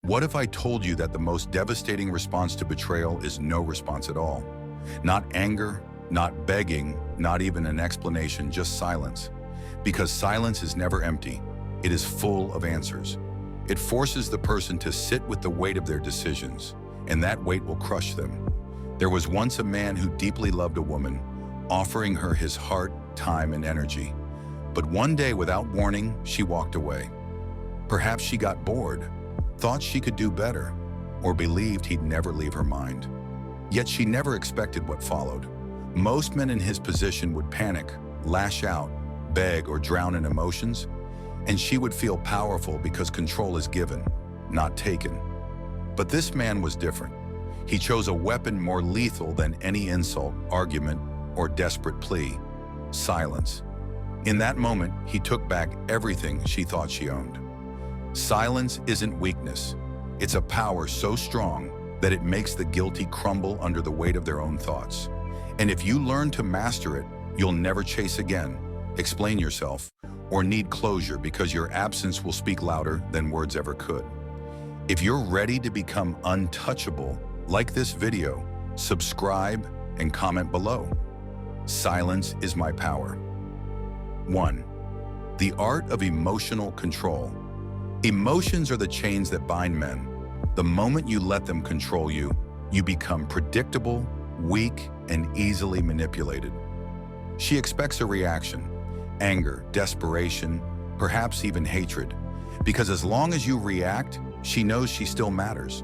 What if I told you that the most devastating response to betrayal is no response at all? Not anger, not begging, not even an explanation, just silence. Because silence is never empty. It is full of answers. It forces the person to sit with the weight of their decisions, and that weight will crush them. There was once a man who deeply loved a woman, offering her his heart, time, and energy. But one day, without warning, she walked away. Perhaps she got bored, thought she could do better, or believed he'd never leave her mind. Yet she never expected what followed. Most men in his position would panic, lash out, beg, or drown in emotions, and she would feel powerful because control is given, not taken. But this man was different. He chose a weapon more lethal than any insult, argument, or desperate plea: silence. In that moment, he took back everything she thought she owned. Silence isn't weakness. It's a power so strong that it makes the guilty crumble under the weight of their own thoughts. And if you learn to master it, you'll never chase again, explain yourself, or need closure, because your absence will speak louder than words ever could. If you're ready to become untouchable, like this video, subscribe and comment below. Silence is my power. 1. The art of emotional control. Emotions are the chains that bind men. The moment you let them control you, you become predictable, weak, and easily manipulated. She expects a reaction: anger, desperation, perhaps even hatred, because as long as you react, she knows she still matters.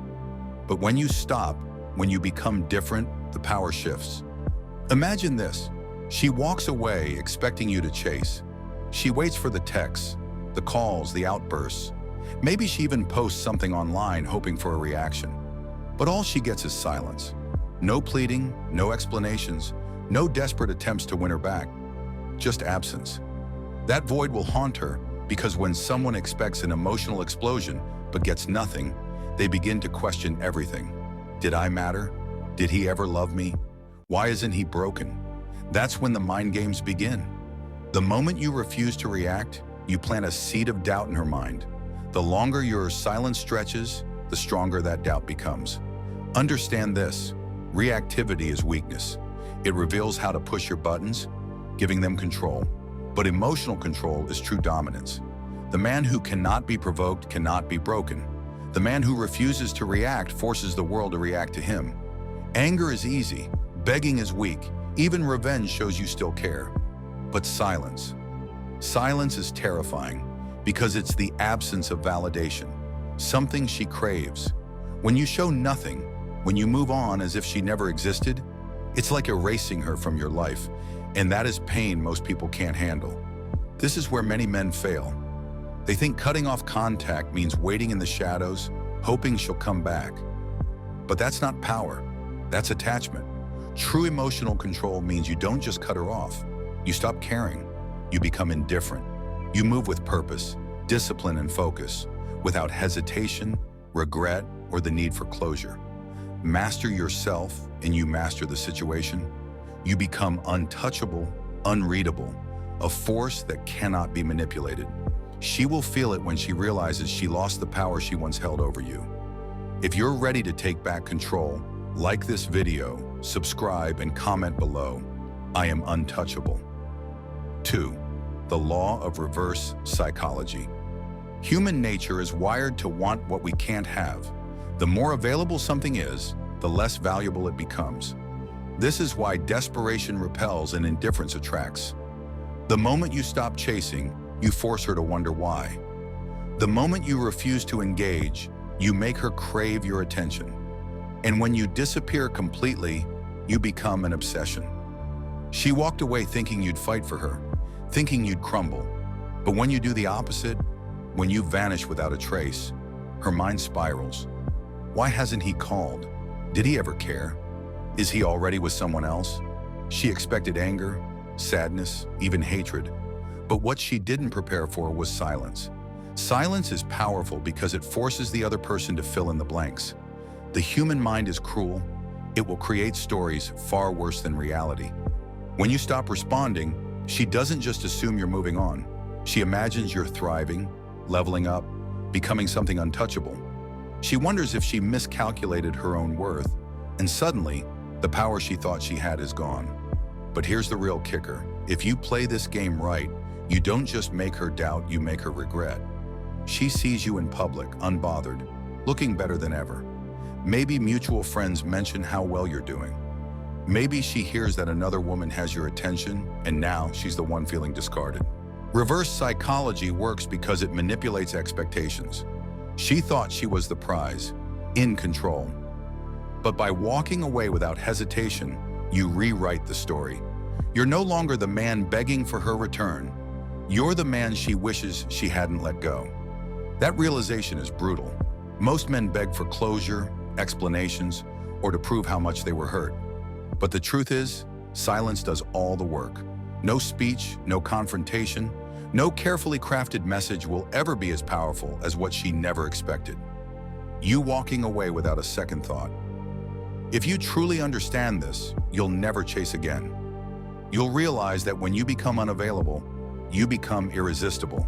But when you stop, when you become different, the power shifts. Imagine this. She walks away expecting you to chase. She waits for the texts, the calls, the outbursts. Maybe she even posts something online hoping for a reaction. But all she gets is silence. No pleading, no explanations, no desperate attempts to win her back. Just absence. That void will haunt her, because when someone expects an emotional explosion but gets nothing, they begin to question everything. Did I matter? Did he ever love me? Why isn't he broken? That's when the mind games begin. The moment you refuse to react, you plant a seed of doubt in her mind. The longer your silence stretches, the stronger that doubt becomes. Understand this: reactivity is weakness. It reveals how to push your buttons, giving them control. But emotional control is true dominance. The man who cannot be provoked cannot be broken. The man who refuses to react forces the world to react to him. Anger is easy, begging is weak, even revenge shows you still care. But silence. Silence is terrifying, because it's the absence of validation, something she craves. When you show nothing, when you move on as if she never existed, it's like erasing her from your life, and that is pain most people can't handle. This is where many men fail. They think cutting off contact means waiting in the shadows, hoping she'll come back. But that's not power, that's attachment. True emotional control means you don't just cut her off. You stop caring. You become indifferent. You move with purpose, discipline, and focus, without hesitation, regret, or the need for closure. Master yourself, and you master the situation. You become untouchable, unreadable, a force that cannot be manipulated. She will feel it when she realizes she lost the power she once held over you. If you're ready to take back control, like this video, subscribe, and comment below. I am untouchable. 2. The law of reverse psychology. Human nature is wired to want what we can't have. The more available something is, the less valuable it becomes. This is why desperation repels and indifference attracts. The moment you stop chasing, you force her to wonder why. The moment you refuse to engage, you make her crave your attention. And when you disappear completely, you become an obsession. She walked away thinking you'd fight for her, thinking you'd crumble. But when you do the opposite, when you vanish without a trace, her mind spirals. Why hasn't he called? Did he ever care? Is he already with someone else? She expected anger, sadness, even hatred. But what she didn't prepare for was silence. Silence is powerful because it forces the other person to fill in the blanks. The human mind is cruel. It will create stories far worse than reality. When you stop responding, she doesn't just assume you're moving on. She imagines you're thriving, leveling up, becoming something untouchable. She wonders if she miscalculated her own worth, and suddenly, the power she thought she had is gone. But here's the real kicker. If you play this game right, you don't just make her doubt, you make her regret. She sees you in public, unbothered, looking better than ever. Maybe mutual friends mention how well you're doing. Maybe she hears that another woman has your attention, and now she's the one feeling discarded. Reverse psychology works because it manipulates expectations. She thought she was the prize, in control. But by walking away without hesitation, you rewrite the story. You're no longer the man begging for her return. You're the man she wishes she hadn't let go. That realization is brutal. Most men beg for closure, explanations, or to prove how much they were hurt. But the truth is, silence does all the work. No speech, no confrontation, no carefully crafted message will ever be as powerful as what she never expected. You walking away without a second thought. If you truly understand this, you'll never chase again. You'll realize that when you become unavailable, you become irresistible.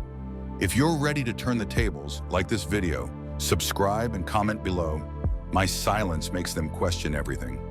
If you're ready to turn the tables, like this video, subscribe and comment below. My silence makes them question everything.